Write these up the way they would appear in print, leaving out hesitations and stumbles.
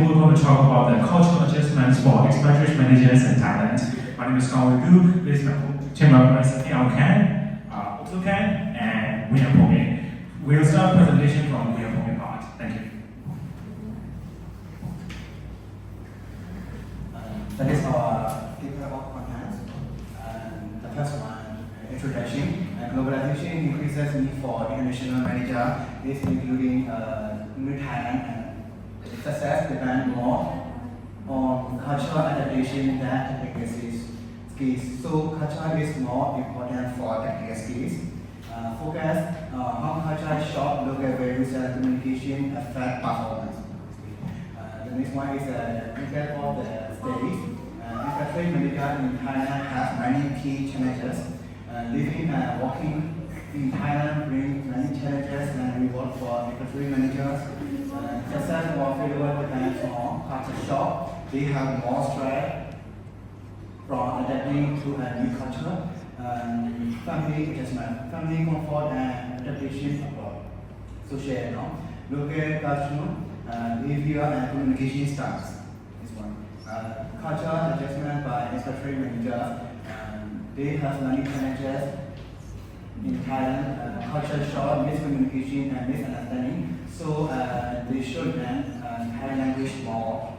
we're going to talk about the cultural adjustments for expatriate managers and talent. My name is Kawagu. This is my team members, Al Khan, Otto Khan, and William Pome. We'll start presentation from William Pome part. Thank you. That is our paper of contents. The first one, introduction. Globalization increases need for international manager. This including new talent and success depend more on cultural adaptation than technical skills. So culture is more important for technical skills. Focus how culture, shop, local values, and communication affect performance. The next one is the recap of the studies. Expatriate manager in Thailand has many key challenges. Living and working in Thailand brings many challenges and rewards for expatriate managers. Success or failure depends on culture shock. They have more stress from adapting to a new culture. Family adjustment, family comfort and adaptation abroad. Social, local cultural behavior and communication styles. This one. Culture adjustment by expatriate managers. They have many challenges in Thailand, culture shock, miscommunication and misunderstanding. So they should learn Thai language more.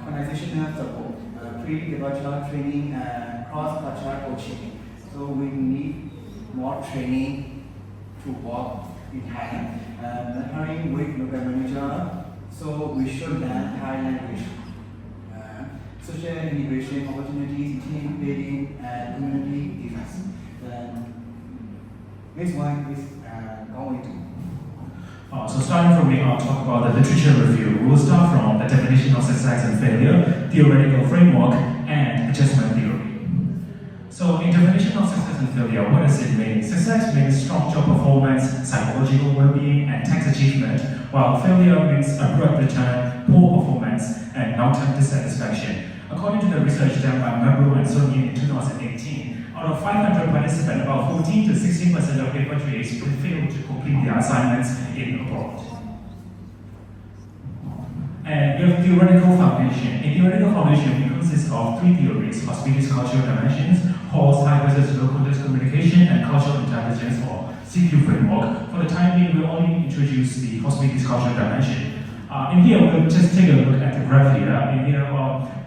Organizational support, pre-departure training and cross-cultural coaching. So we need more training to work in Thailand. Mentoring with local manager. So we should learn Thai language. Social integration opportunities, team building, and community defense. This one is going to. So starting from me, I'll talk about the literature review. We'll start from the definition of success and failure, theoretical framework, and adjustment theory. So in definition of success and failure, what does it mean? Success means strong job performance, psychological well-being, and tax achievement, while failure means abrupt return, poor performance, and long-term dissatisfaction. According to the research done by Mabro and Sonia in 2018, out of 500 participants, about 14 to 16% of expatriates failed to complete their assignments in abroad. And we have theoretical foundation. A theoretical foundation consists of three theories: hospitality cultural dimensions, Hall's hypothesis local communication, and cultural intelligence or CQ framework. For the time being, we'll only introduce the hospitality cultural dimension. In here, we'll just take a look at the graph here. In here,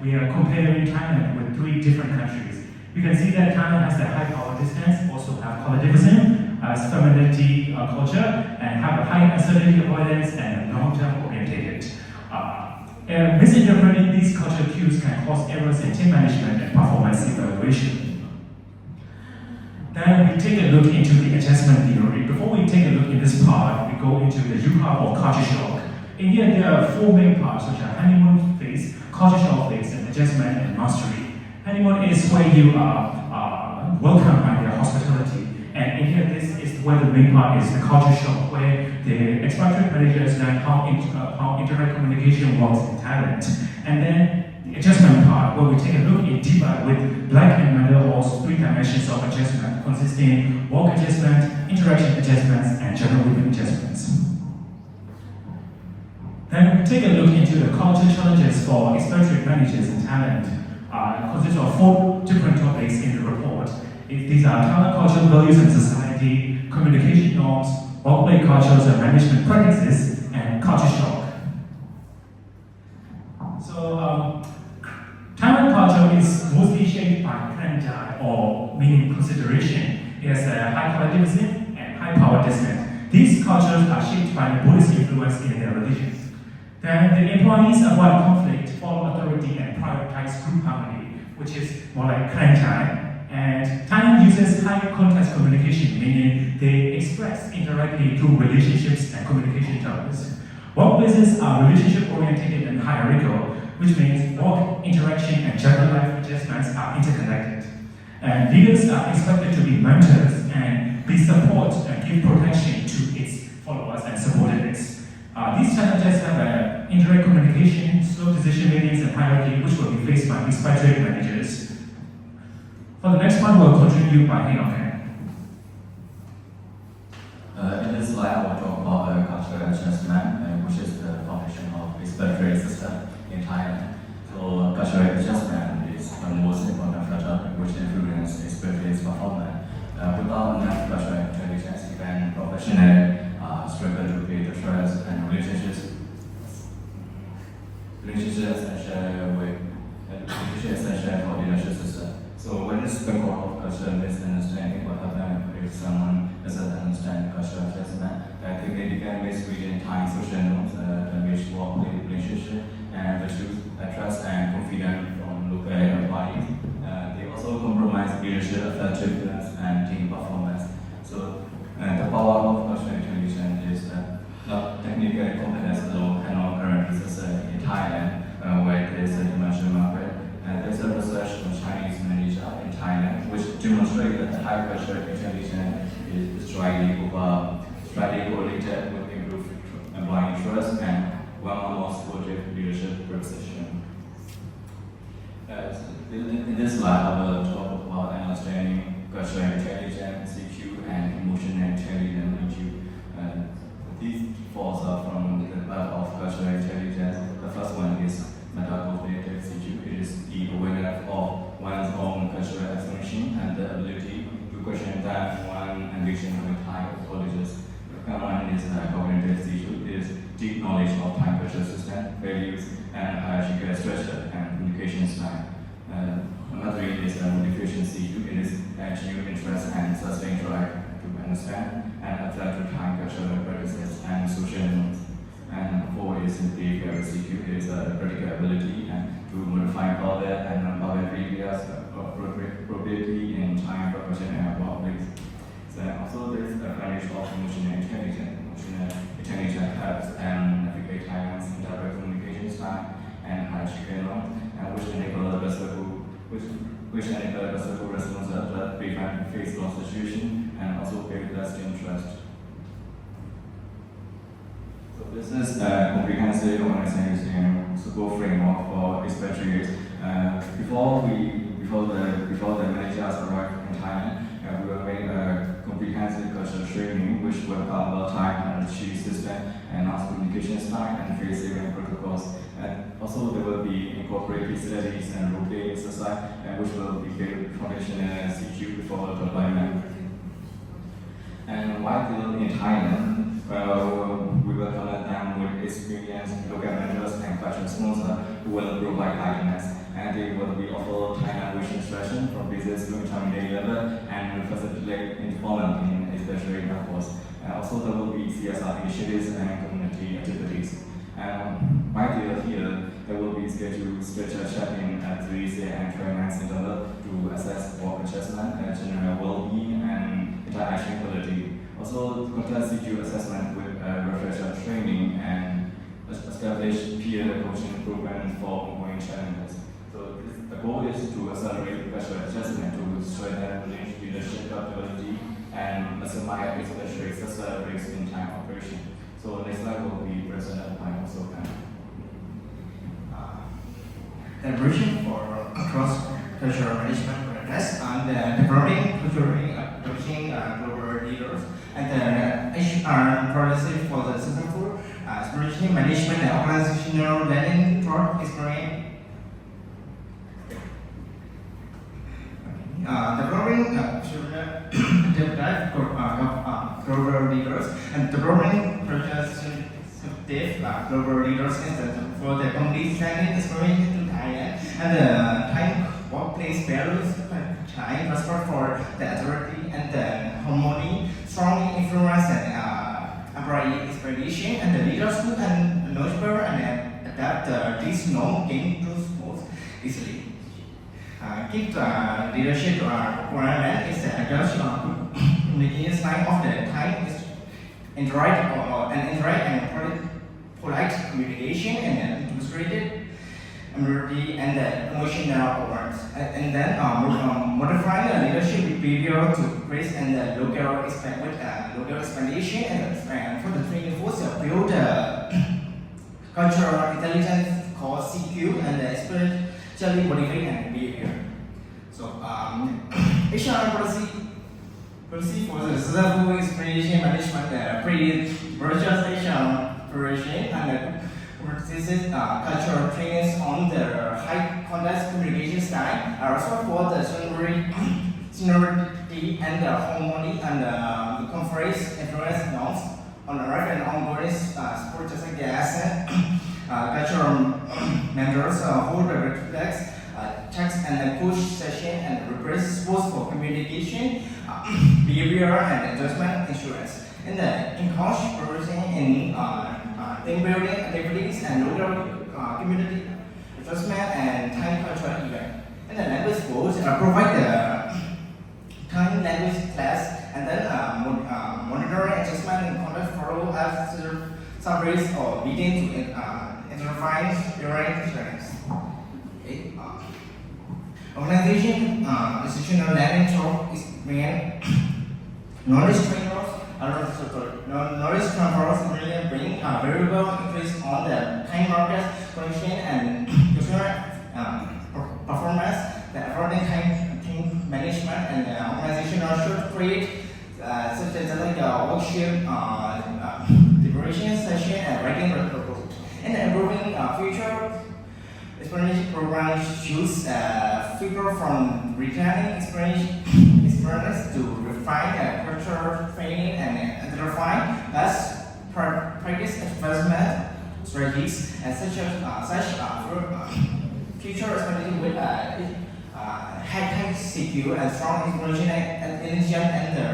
we are comparing Thailand with three different countries. We can see that Thailand has the high power distance, also have collectivism, as femininity culture, and have a high uncertainty avoidance and long-term orientated. Misinterpreting these cultural cues can cause errors in team management and performance evaluation. Then we take a look into the adjustment theory. Before we take a look in this part, we go into the U-part of culture shock. In here, there are four main parts, which are honeymoon phase, culture shock phase, and adjustment and mastery. Honeymoon is where you are welcomed by their hospitality. And in here, this is where the main part is, the culture shock, where the expatriate managers learn how internet communication works in Thailand. And then the adjustment part, where we take a look in deeper with Black and Mandel Hall's three dimensions of adjustment, consisting work adjustment, interaction adjustments, and general living adjustments. Then we take a look into the culture challenges for expatriate managers in Thailand. It consists of four different topics in the report. These are talent culture, values and society, communication norms, workplace cultures and management practices, and culture shock. So, talent culture is mostly shaped by Kranjai, or meaning consideration. It has a high collectivism and high power distance. These cultures are shaped by the Buddhist influence in their religions. Then the employees avoid conflict, follow authority, and prioritize group harmony, which is more like Kranjai. And Thailand uses high context communication, meaning they express indirectly through relationships and communication channels. Workplaces are relationship-oriented and hierarchical, which means work, interaction, and general life adjustments are interconnected. And leaders are expected to be mentors and be support and give protection to its followers and subordinates. These challenges have indirect communication, slow decision making, and hierarchy, which will be faced by expatriate managers. For the next one, we'll contribute by Hinokan. In this slide, I will talk about cultural adjustment and which is the foundation of respiratory system in Thailand. So cultural adjustment is the most important factor which influences respiratory performance. Without enough cultural intelligence, even professionals struggle to create the trust and relationships essential for leadership system. So when it's the core of cultural misunderstanding, what happens if someone doesn't understand cultural adjustment? I think they can misread time social norms, damage workplace relationship, and reduce trust and confidence from local employees. They also compromise leadership effectiveness and team performance. So the power of cultural intelligence is not technical competence alone cannot guarantee success in Thailand, where there is a emerging market. There's a research on Chinese manager in Thailand which demonstrates that high cultural intelligence is strongly correlated with improved employee trust and one of the most supportive leadership position. In this slide, I will talk about understanding cultural intelligence, CQ, and emotional intelligence, EQ. These four are from the part of cultural intelligence. The first one is metacognitive CQ. It is the awareness of one's own cultural expression and the ability to question that one ambition with high qualities. The second one is cognitive CQ. It is deep knowledge of Thai cultural system, values, and hierarchical structure and communication style. Number three is motivation CQ. It is genuine interest and sustained drive to understand and adapt to Thai cultural practices and social norms. And four is simply CQ. It is a critical ability and to modify power and non-power areas appropriately in Thai profession and workplace. So also there is a foundation of emotional intelligence. Emotional intelligence helps and navigate Thailand's direct communication style and hierarchical norms, and which enable the successful response that prevent face loss situation and also build lasting trust. So this is a comprehensive organization support framework for expatriates. Before the managers arrived in Thailand, we were made a comprehensive cultural training which will cover Thai hierarchy system and mass communication style and face saving protocols. And also there will be incorporated studies and role-play exercise which will be built foundational CQ before deployment. And while still in Thailand, we will connect them with experienced local managers and cultural sponsors who will provide guidance, and they will be offered Thai language instruction from business to intermediate level and will facilitate involvement in especially workforce. Also there will be CSR initiatives and community activities. While they are here, there will be scheduled special check-in at 3 and 3 months interval to assess work adjustment, general well-being, and interaction quality. Also, conduct CQ assessment with refresher training and establish peer coaching programs for ongoing challenges. So the goal is to accelerate cultural adjustment to strengthen leadership capability and maximize especially success rates in time operation. So next slide will be presented by also The vision for cross-cultural management awareness and developing global leaders and the HR policy for the successful spiritual management and organizational learning through experience. Developing global leaders and developing representative global leaders for the complete standing experience in Thailand and the Thai workplace values, Thai respect for the authority and the harmony, strongly influence and employee expectation and the leaders who can nurture and adapt these norms gain tools most easily. Keep leadership requirement is the adoption the insight of the Thai interact and polite communication and demonstrated amenity and the emotional awareness. And then modifying the leadership behavior to grace and the local explanation and for the training force build cultural intelligence called CQ and especially motivate and behavior. So HR policy for the successful experience management, pre-virtual preparation and practices cultural trainings on the high context communication style, also for the seniority and the harmony and the conference influence norms on the right and ongoing support such as cultural members hold the reflex text and push session and request sports for communication, behavior and adjustment insurance. And the in-house progressing in team building activities and local community adjustment and time cultural event. And the language schools provide the time language class and then monitoring adjustment and conduct follow after surveys or leading to interfering during trends. Organization, institutional learning talk is being knowledge trainers, knowledge transfers really bring a variable increase on the time market connection and user performance, the according time management and the organizational should create such as like a workshop, deliberation session and writing proposal. And improving future experience programs choose figure from returning experience to refine cultural training and identify best practice advancement strategies and such future experience with high secure and strong inspiration and intelligence and the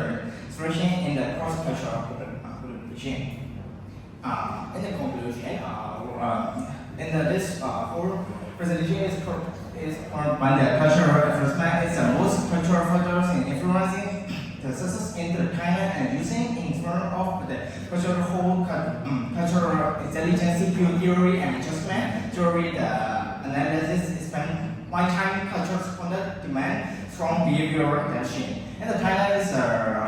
expression in the cross-cultural collaboration. In the conclusion, this whole presentation is by the cultural advancement. It's the most cultural factors in influencing the success in the China and using in front of the cultural whole cultural intelligence theory and adjustment theory. The analysis is spent one time cultural conduct demand strong behavioral attention. And the China is a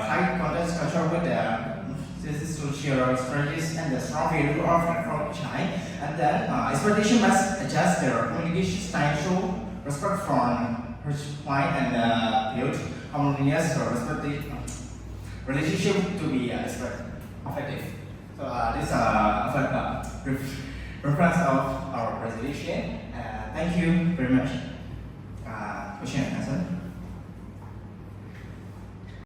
high context culture with the social strategies and the strong value of approach China. And then expectation must adjust their communication style show respect from point and build harmonious or respective relationship to be effective. So this is reference of our presentation. Thank you very much.